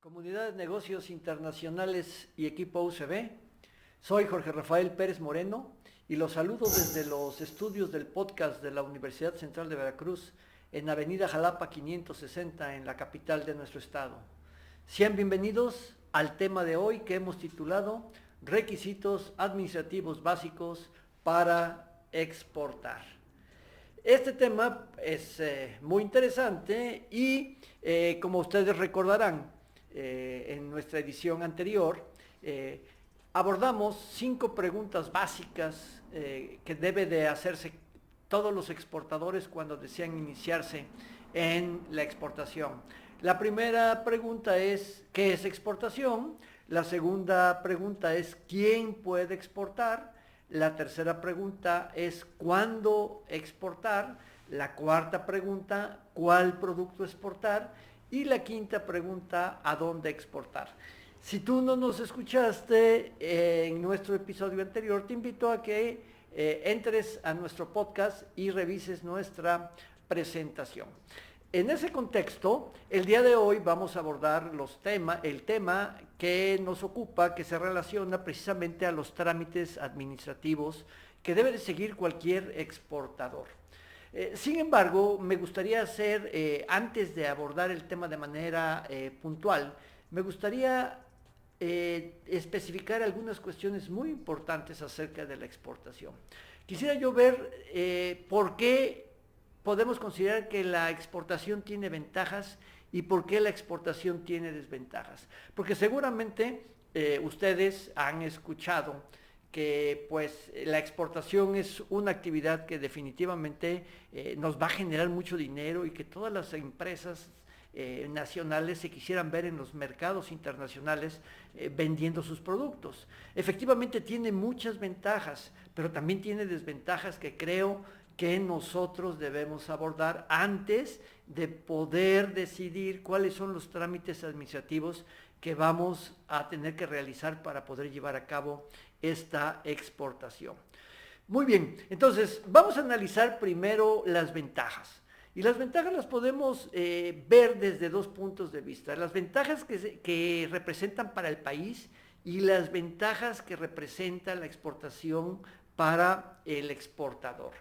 Comunidad de Negocios Internacionales y equipo UCB, soy Jorge Rafael Pérez Moreno y los saludo desde los estudios del podcast de la Universidad Central de Veracruz en Avenida Jalapa 560 en la capital de nuestro estado. Sean bienvenidos al tema de hoy que hemos titulado Requisitos administrativos básicos para exportar. Este tema es muy interesante y como ustedes recordarán, en nuestra edición anterior, abordamos 5 preguntas básicas que debe de hacerse todos los exportadores cuando desean iniciarse en la exportación. La primera pregunta es, ¿qué es exportación? La segunda pregunta es, ¿quién puede exportar? La tercera pregunta es, ¿cuándo exportar? La cuarta pregunta, ¿cuál producto exportar? Y la quinta pregunta, ¿a dónde exportar? Si tú no nos escuchaste en nuestro episodio anterior, te invito a que entres a nuestro podcast y revises nuestra presentación. En ese contexto, el día de hoy vamos a abordar el tema que nos ocupa, que se relaciona precisamente a los trámites administrativos que debe de seguir cualquier exportador. Sin embargo, me gustaría hacer, antes de abordar el tema de manera puntual, me gustaría especificar algunas cuestiones muy importantes acerca de la exportación. Quisiera yo ver por qué podemos considerar que la exportación tiene ventajas y por qué la exportación tiene desventajas. Porque seguramente ustedes han escuchado que pues la exportación es una actividad que definitivamente nos va a generar mucho dinero y que todas las empresas nacionales se quisieran ver en los mercados internacionales vendiendo sus productos. Efectivamente tiene muchas ventajas, pero también tiene desventajas que creo que nosotros debemos abordar antes de poder decidir cuáles son los trámites administrativos que vamos a tener que realizar para poder llevar a cabo esta exportación. Muy bien, entonces vamos a analizar primero las ventajas. Y las ventajas las podemos ver desde 2 puntos de vista. Las ventajas que representan para el país y las ventajas que representa la exportación para el exportador.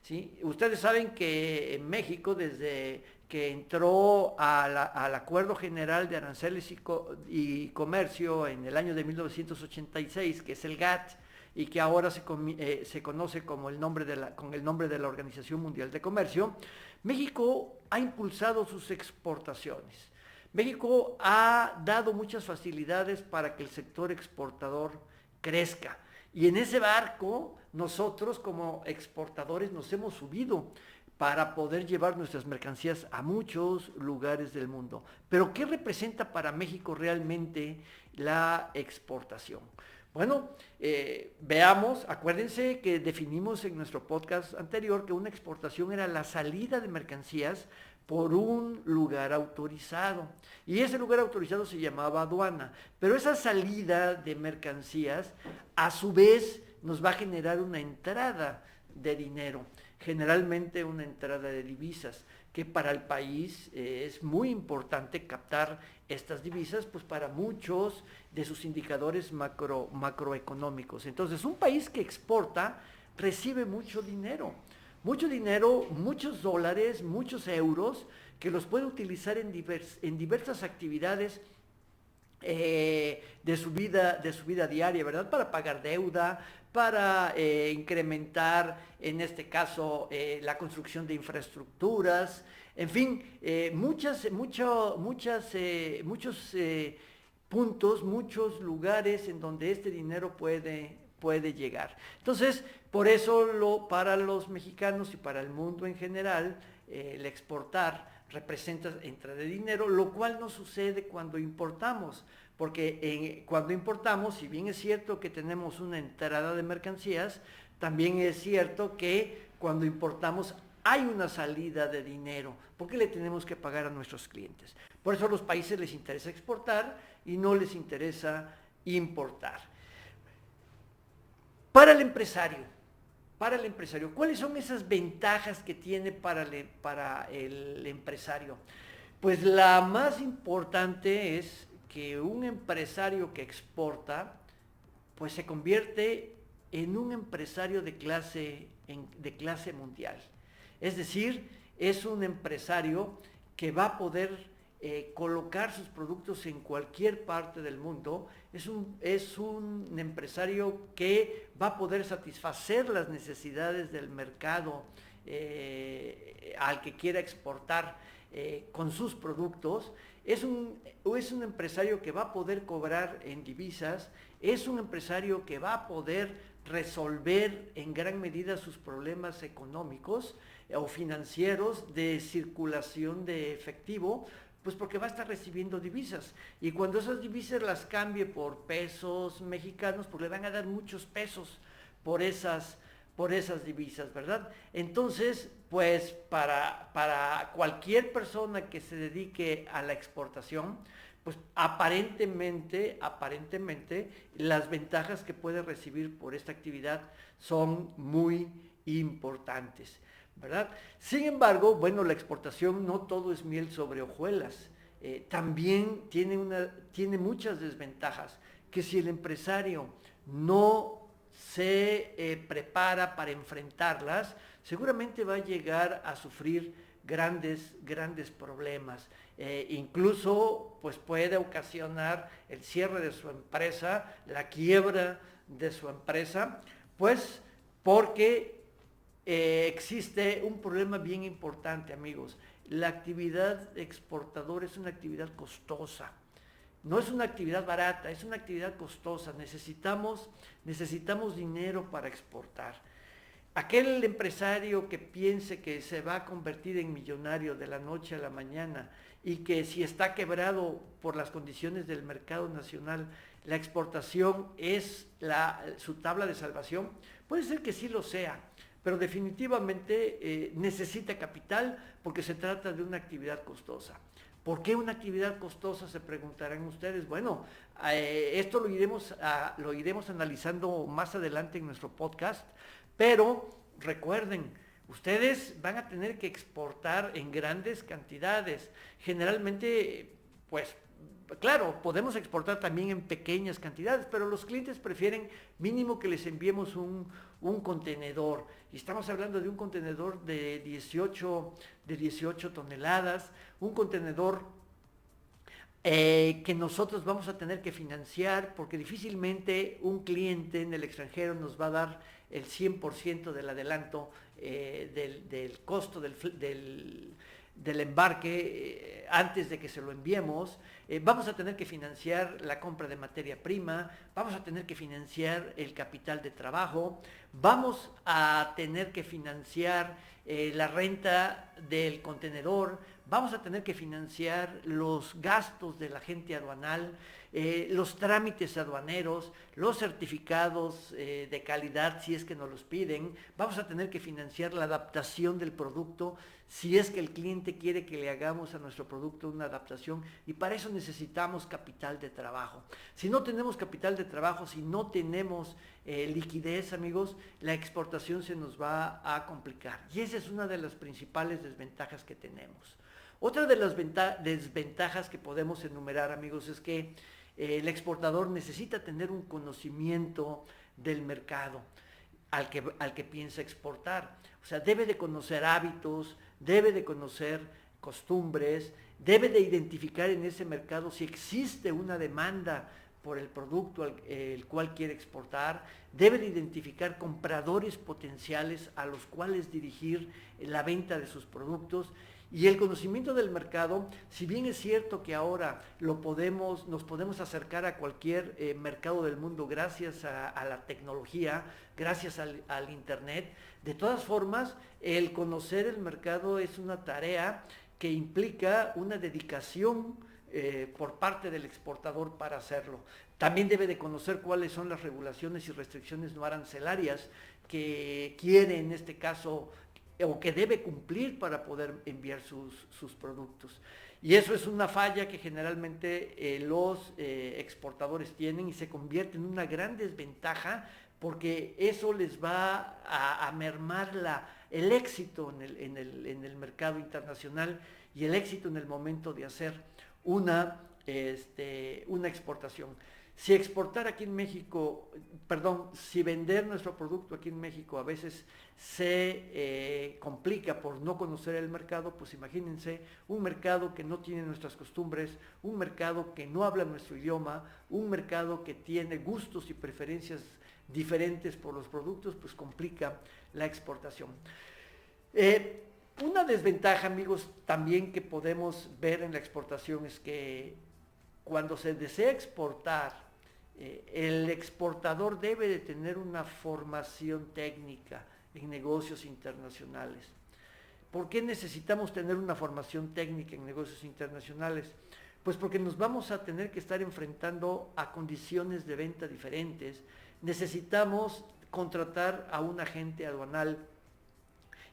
¿Sí? Ustedes saben que en México, desde que entró al Acuerdo General de Aranceles y Comercio en el año de 1986, que es el GATT, y que ahora se conoce con el nombre de la Organización Mundial de Comercio, México ha impulsado sus exportaciones. México ha dado muchas facilidades para que el sector exportador crezca. Y en ese barco, nosotros como exportadores nos hemos subido para poder llevar nuestras mercancías a muchos lugares del mundo. Pero ¿qué representa para México realmente la exportación? Bueno, veamos, acuérdense que definimos en nuestro podcast anterior que una exportación era la salida de mercancías por un lugar autorizado. Y ese lugar autorizado se llamaba aduana. Pero esa salida de mercancías, a su vez, nos va a generar una entrada de dinero, generalmente una entrada de divisas, que para el país es muy importante captar estas divisas, pues para muchos de sus indicadores macroeconómicos. Entonces, un país que exporta recibe mucho dinero, muchos dólares, muchos euros, que los puede utilizar en diversas actividades de su vida diaria, ¿verdad? Para pagar deuda, para incrementar, en este caso, la construcción de infraestructuras, en fin, muchos puntos, muchos lugares en donde este dinero puede llegar. Entonces, por eso para los mexicanos y para el mundo en general, el exportar representa entrada de dinero, lo cual no sucede cuando importamos, porque cuando importamos, si bien es cierto que tenemos una entrada de mercancías, también es cierto que cuando importamos hay una salida de dinero, porque le tenemos que pagar a nuestros clientes. Por eso a los países les interesa exportar y no les interesa importar. Para el empresario, ¿cuáles son esas ventajas que tiene para el empresario? Pues la más importante es que un empresario que exporta, pues se convierte en un empresario de clase mundial. Es decir, es un empresario que va a poder colocar sus productos en cualquier parte del mundo. Es un empresario que va a poder satisfacer las necesidades del mercado al que quiera exportar con sus productos. Es un empresario que va a poder cobrar en divisas, es un empresario que va a poder resolver en gran medida sus problemas económicos o financieros de circulación de efectivo, pues porque va a estar recibiendo divisas. Y cuando esas divisas las cambie por pesos mexicanos, pues le van a dar muchos pesos por esas divisas, ¿verdad? Entonces, pues para cualquier persona que se dedique a la exportación, pues aparentemente las ventajas que puede recibir por esta actividad son muy importantes, ¿verdad? Sin embargo, bueno, la exportación no todo es miel sobre hojuelas, también tiene muchas desventajas, que si el empresario no se prepara para enfrentarlas, seguramente va a llegar a sufrir grandes problemas. Incluso pues puede ocasionar el cierre de su empresa, la quiebra de su empresa, pues porque existe un problema bien importante, amigos. La actividad exportadora es una actividad costosa. No es una actividad barata, es una actividad costosa. Necesitamos dinero para exportar. Aquel empresario que piense que se va a convertir en millonario de la noche a la mañana y que si está quebrado por las condiciones del mercado nacional, la exportación es su tabla de salvación, puede ser que sí lo sea, pero definitivamente necesita capital porque se trata de una actividad costosa. ¿Por qué una actividad costosa? Se preguntarán ustedes. Bueno, esto lo iremos analizando más adelante en nuestro podcast, pero recuerden, ustedes van a tener que exportar en grandes cantidades. Generalmente, pues, claro, podemos exportar también en pequeñas cantidades, pero los clientes prefieren mínimo que les enviemos un contenedor. Y estamos hablando de un contenedor de 18 toneladas, un contenedor que nosotros vamos a tener que financiar, porque difícilmente un cliente en el extranjero nos va a dar el 100% del adelanto del costo del embarque antes de que se lo enviemos. Vamos a tener que financiar la compra de materia prima, vamos a tener que financiar el capital de trabajo, vamos a tener que financiar la renta del contenedor, vamos a tener que financiar los gastos del agente aduanal, los trámites aduaneros, los certificados de calidad si es que nos los piden, vamos a tener que financiar la adaptación del producto si es que el cliente quiere que le hagamos a nuestro producto una adaptación, y para eso necesitamos capital de trabajo. Si no tenemos capital de trabajo, si no tenemos liquidez, amigos, la exportación se nos va a complicar, y esa es una de las principales desventajas que tenemos. Otra de las desventajas que podemos enumerar, amigos, es que el exportador necesita tener un conocimiento del mercado al que piensa exportar. O sea, debe de conocer hábitos, debe de conocer costumbres, debe de identificar en ese mercado si existe una demanda por el producto el cual quiere exportar, debe de identificar compradores potenciales a los cuales dirigir la venta de sus productos. Y el conocimiento del mercado, si bien es cierto que ahora nos podemos acercar a cualquier mercado del mundo gracias a la tecnología, gracias al internet, de todas formas, el conocer el mercado es una tarea que implica una dedicación por parte del exportador para hacerlo. También debe de conocer cuáles son las regulaciones y restricciones no arancelarias que quiere en este caso o que debe cumplir para poder enviar sus productos. Y eso es una falla que generalmente los exportadores tienen y se convierte en una gran desventaja, porque eso les va a mermar el éxito en el mercado internacional y el éxito en el momento de hacer una una exportación. Si exportar aquí en México, perdón, si vender nuestro producto aquí en México a veces se complica por no conocer el mercado, pues imagínense un mercado que no tiene nuestras costumbres, un mercado que no habla nuestro idioma, un mercado que tiene gustos y preferencias diferentes por los productos, pues complica la exportación. Una desventaja, amigos, también que podemos ver en la exportación es que cuando se desea exportar, el exportador debe de tener una formación técnica en negocios internacionales. ¿Por qué necesitamos tener una formación técnica en negocios internacionales? Pues porque nos vamos a tener que estar enfrentando a condiciones de venta diferentes. Necesitamos contratar a un agente aduanal.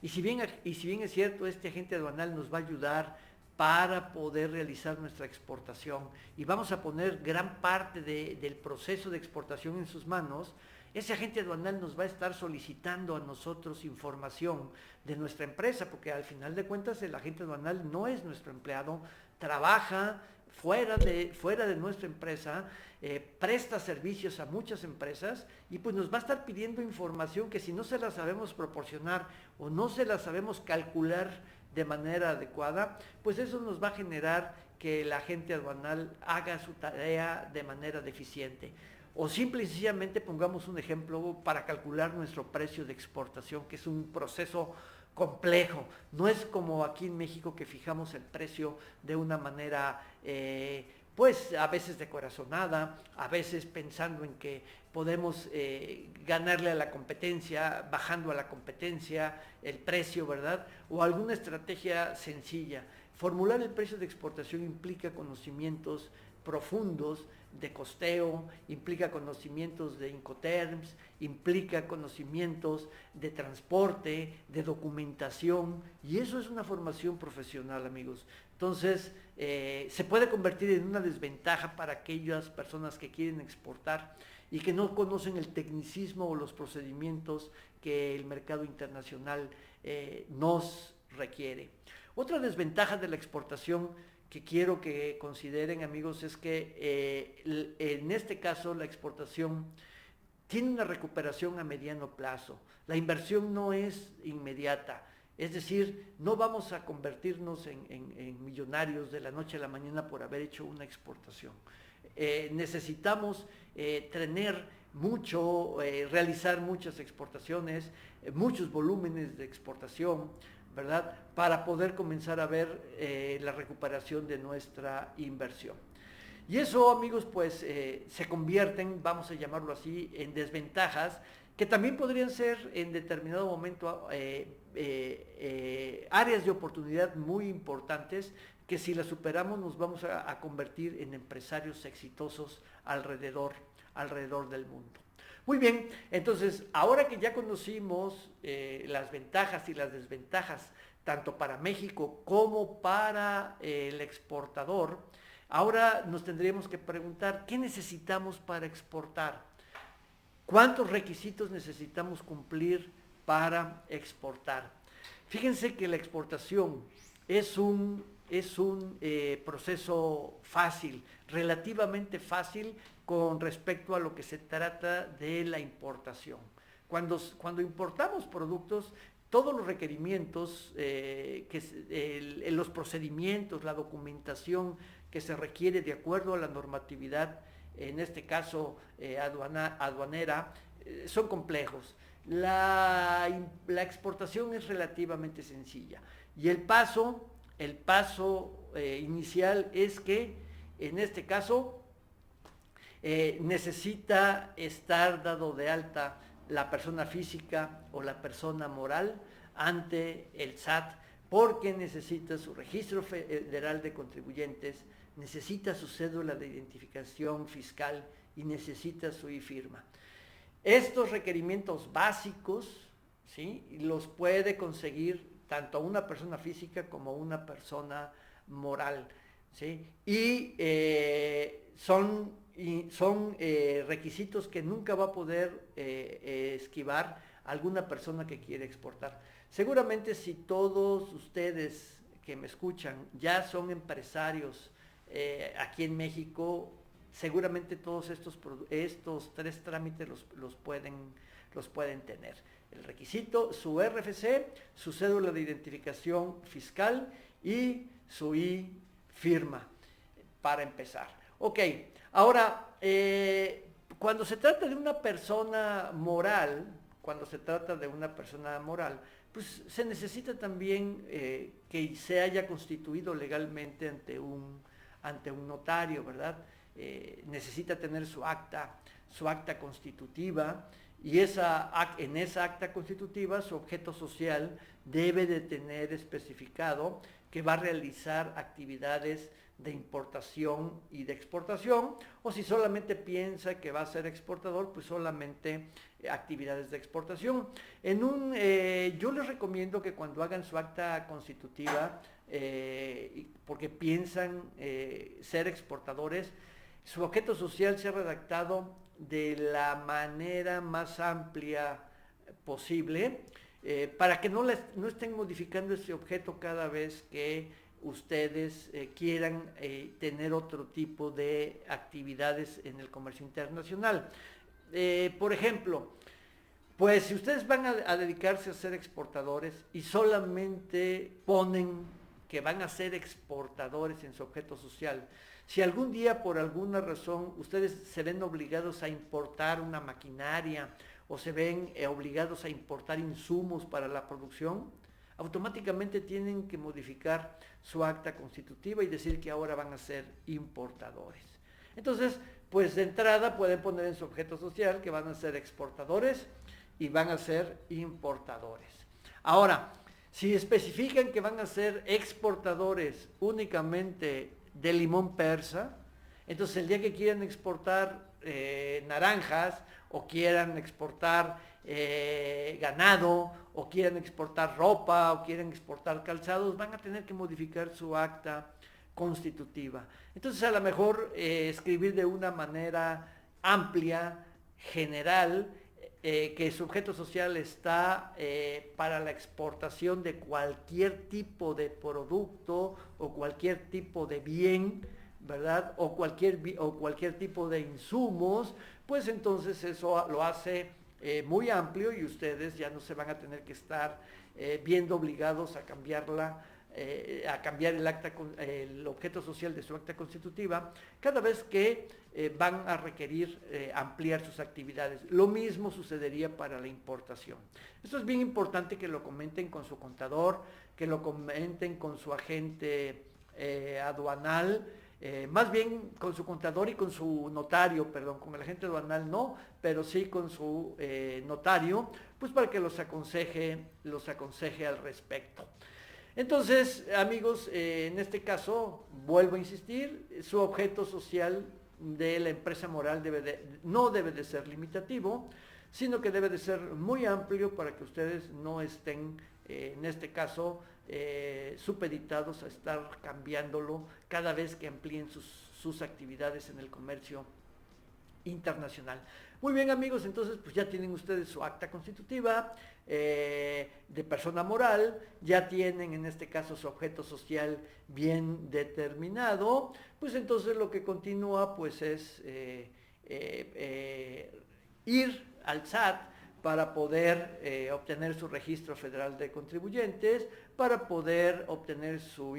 Y si bien es cierto, este agente aduanal nos va a ayudar para poder realizar nuestra exportación y vamos a poner gran parte del proceso de exportación en sus manos, ese agente aduanal nos va a estar solicitando a nosotros información de nuestra empresa, porque al final de cuentas el agente aduanal no es nuestro empleado, trabaja fuera de nuestra empresa, presta servicios a muchas empresas y pues nos va a estar pidiendo información que si no se la sabemos proporcionar o no se la sabemos calcular de manera adecuada, pues eso nos va a generar que el agente aduanal haga su tarea de manera deficiente. O simple y sencillamente pongamos un ejemplo para calcular nuestro precio de exportación, que es un proceso complejo. No es como aquí en México que fijamos el precio de una manera pues a veces de corazonada, a veces pensando en que podemos ganarle a la competencia, bajando a la competencia el precio, ¿verdad? O alguna estrategia sencilla. Formular el precio de exportación implica conocimientos profundos de costeo, implica conocimientos de Incoterms, implica conocimientos de transporte, de documentación, y eso es una formación profesional, amigos. Entonces, se puede convertir en una desventaja para aquellas personas que quieren exportar y que no conocen el tecnicismo o los procedimientos que el mercado internacional nos requiere. Otra desventaja de la exportación que quiero que consideren, amigos, es que en este caso la exportación tiene una recuperación a mediano plazo. La inversión no es inmediata. Es decir, no vamos a convertirnos en millonarios de la noche a la mañana por haber hecho una exportación. Necesitamos tener mucho, realizar muchas exportaciones, muchos volúmenes de exportación, ¿verdad? Para poder comenzar a ver la recuperación de nuestra inversión. Y eso, amigos, pues se convierten, vamos a llamarlo así, en desventajas que también podrían ser en determinado momento áreas de oportunidad muy importantes que si las superamos nos vamos a convertir en empresarios exitosos alrededor del mundo. Muy bien, entonces ahora que ya conocimos las ventajas y las desventajas tanto para México como para el exportador, ahora nos tendríamos que preguntar, ¿qué necesitamos para exportar? ¿Cuántos requisitos necesitamos cumplir para exportar? Fíjense que la exportación es un proceso fácil, relativamente fácil con respecto a lo que se trata de la importación. Cuando importamos productos, todos los requerimientos, los procedimientos, la documentación que se requiere de acuerdo a la normatividad, en este caso aduanera, son complejos. La exportación es relativamente sencilla y el paso inicial es que en este caso necesita estar dado de alta la persona física o la persona moral ante el SAT porque necesita su registro federal de contribuyentes, necesita su cédula de identificación fiscal y necesita su e-firma. Estos requerimientos básicos, ¿sí?, los puede conseguir tanto una persona física como una persona moral, ¿sí? Y son requisitos que nunca va a poder esquivar alguna persona que quiere exportar. Seguramente si todos ustedes que me escuchan ya son empresarios aquí en México, seguramente todos estos 3 trámites los pueden tener. El requisito, su RFC, su cédula de identificación fiscal y su firma, para empezar. Ok, ahora, cuando se trata de una persona moral, pues se necesita también que se haya constituido legalmente ante un notario, ¿verdad? Necesita tener su acta constitutiva, y en esa acta constitutiva su objeto social debe de tener especificado que va a realizar actividades de importación y de exportación, o si solamente piensa que va a ser exportador, pues solamente actividades de exportación. Yo les recomiendo que cuando hagan su acta constitutiva, porque piensan ser exportadores, su objeto social sea redactado de la manera más amplia posible, para que no estén modificando ese objeto cada vez que ustedes quieran tener otro tipo de actividades en el comercio internacional. Por ejemplo, pues si ustedes van a dedicarse a ser exportadores y solamente ponen que van a ser exportadores en su objeto social, si algún día por alguna razón ustedes se ven obligados a importar una maquinaria o se ven obligados a importar insumos para la producción, automáticamente tienen que modificar su acta constitutiva y decir que ahora van a ser importadores. Entonces, pues de entrada pueden poner en su objeto social que van a ser exportadores y van a ser importadores. Ahora, si especifican que van a ser exportadores únicamente de limón persa, entonces el día que quieran exportar naranjas, o quieran exportar ganado, o quieran exportar ropa, o quieran exportar calzados, van a tener que modificar su acta constitutiva. Entonces a lo mejor escribir de una manera amplia, general, que su objeto social está para la exportación de cualquier tipo de producto o cualquier tipo de bien, ¿verdad? O cualquier tipo de insumos, pues entonces eso lo hace muy amplio, y ustedes ya no se van a tener que estar viendo obligados a cambiar el objeto social de su acta constitutiva cada vez que van a requerir ampliar sus actividades. Lo mismo sucedería para la importación. Esto es bien importante que lo comenten con su contador, que lo comenten con su agente aduanal, más bien con su contador y con su notario, perdón, con el agente aduanal no, pero sí con su notario, pues para que los aconseje al respecto. Entonces, amigos, en este caso, vuelvo a insistir, su objeto social de la empresa moral no debe de ser limitativo, sino que debe de ser muy amplio para que ustedes no estén, en este caso, supeditados a estar cambiándolo cada vez que amplíen sus actividades en el comercio internacional. Muy bien, amigos, entonces pues ya tienen ustedes su acta constitutiva de persona moral, ya tienen en este caso su objeto social bien determinado, pues entonces lo que continúa pues es ir al SAT para poder obtener su registro federal de contribuyentes, para poder obtener su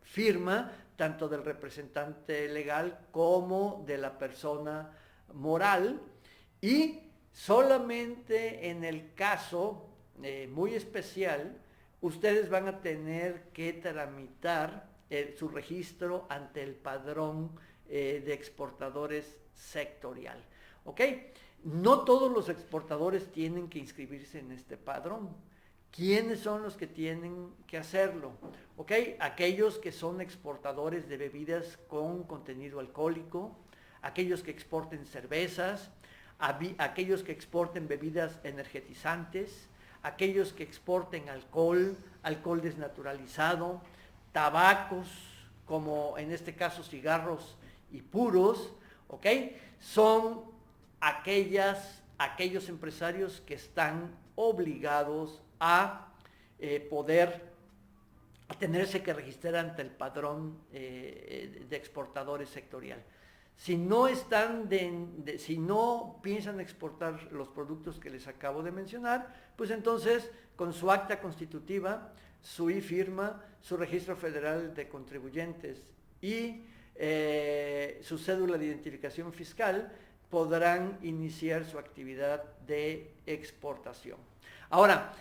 firma, tanto del representante legal como de la persona moral, y solamente en el caso muy especial, ustedes van a tener que tramitar su registro ante el padrón de exportadores sectorial. ¿Ok? No todos los exportadores tienen que inscribirse en este padrón. ¿Quiénes son los que tienen que hacerlo? ¿Ok? Aquellos que son exportadores de bebidas con contenido alcohólico, aquellos que exporten cervezas, aquellos que exporten bebidas energetizantes, aquellos que exporten alcohol desnaturalizado, tabacos, como en este caso cigarros y puros, ¿ok? Son aquellos empresarios que están obligados a poder a tenerse que registrar ante el padrón de exportadores sectorial. Si no si no piensan exportar los productos que les acabo de mencionar, pues entonces con su acta constitutiva, su e-firma, su registro federal de contribuyentes y su cédula de identificación fiscal, podrán iniciar su actividad de exportación. Ahora,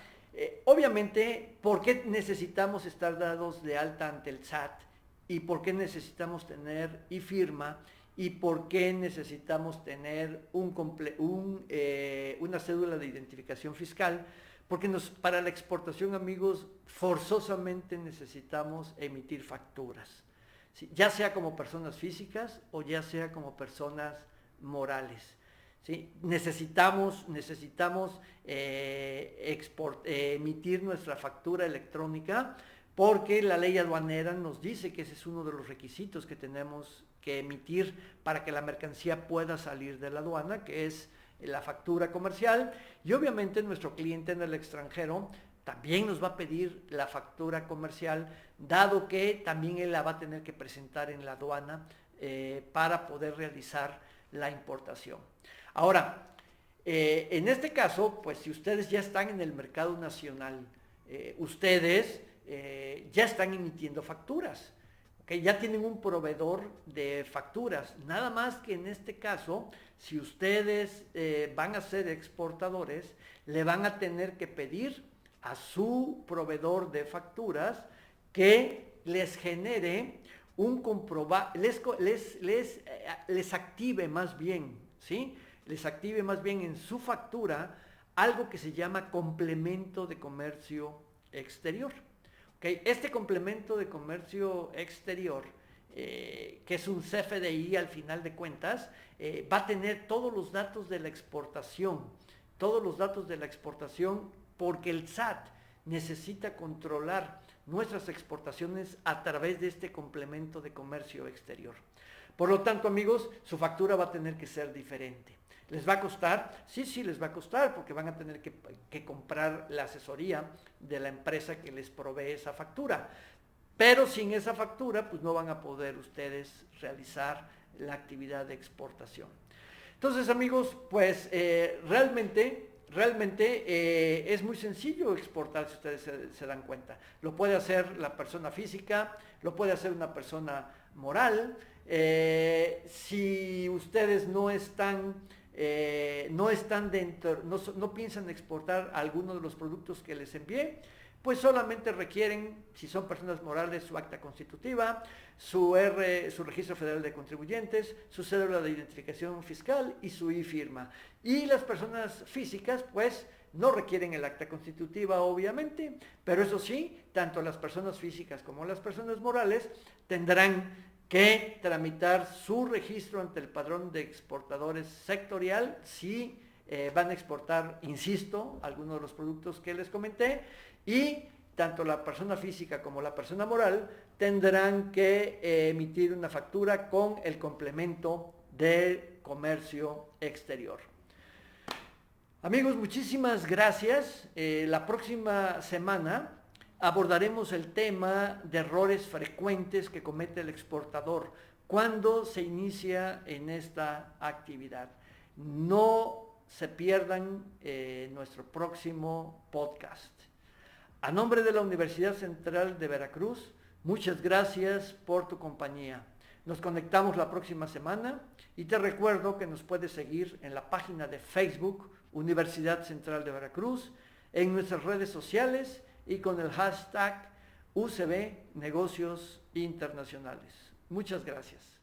obviamente, ¿por qué necesitamos estar dados de alta ante el SAT? ¿Y por qué necesitamos tener e-firma? ¿Y por qué necesitamos tener una cédula de identificación fiscal? Porque para la exportación, amigos, forzosamente necesitamos emitir facturas, ¿sí? Ya sea como personas físicas o ya sea como personas morales. ¿Sí? Necesitamos emitir nuestra factura electrónica porque la ley aduanera nos dice que ese es uno de los requisitos que tenemos que emitir para que la mercancía pueda salir de la aduana, que es la factura comercial, y obviamente nuestro cliente en el extranjero también nos va a pedir la factura comercial, dado que también él la va a tener que presentar en la aduana para poder realizar la importación. Ahora, en este caso, pues si ustedes ya están en el mercado nacional, ustedes ya están emitiendo facturas, ¿okay? Ya tienen un proveedor de facturas, nada más que en este caso, si ustedes van a ser exportadores, le van a tener que pedir a su proveedor de facturas que les genere un comprobante, les active más bien, ¿sí? Les active más bien en su factura algo que se llama complemento de comercio exterior. ¿Okay? Este complemento de comercio exterior, que es un CFDI al final de cuentas, va a tener todos los datos de la exportación, porque el SAT necesita controlar nuestras exportaciones a través de este complemento de comercio exterior. Por lo tanto, amigos, su factura va a tener que ser diferente. ¿Les va a costar? Sí, les va a costar porque van a tener que comprar la asesoría de la empresa que les provee esa factura. Pero sin esa factura, pues no van a poder ustedes realizar la actividad de exportación. Entonces, amigos, pues realmente es muy sencillo exportar, si ustedes se dan cuenta. Lo puede hacer la persona física, lo puede hacer una persona moral. Si ustedes no piensan exportar alguno de los productos que les envié, pues solamente requieren, si son personas morales, su acta constitutiva, su registro federal de contribuyentes, su cédula de identificación fiscal y su e-firma. Y las personas físicas, pues, no requieren el acta constitutiva, obviamente, pero eso sí, tanto las personas físicas como las personas morales tendrán que tramitar su registro ante el padrón de exportadores sectorial si van a exportar, insisto, algunos de los productos que les comenté, y tanto la persona física como la persona moral tendrán que emitir una factura con el complemento de comercio exterior. Amigos, muchísimas gracias. La próxima semana abordaremos el tema de errores frecuentes que comete el exportador cuando se inicia en esta actividad. No se pierdan nuestro próximo podcast. A nombre de la Universidad Central de Veracruz, muchas gracias por tu compañía. Nos conectamos la próxima semana y te recuerdo que nos puedes seguir en la página de Facebook Universidad Central de Veracruz, en nuestras redes sociales y con el hashtag UCB Negocios Internacionales. Muchas gracias.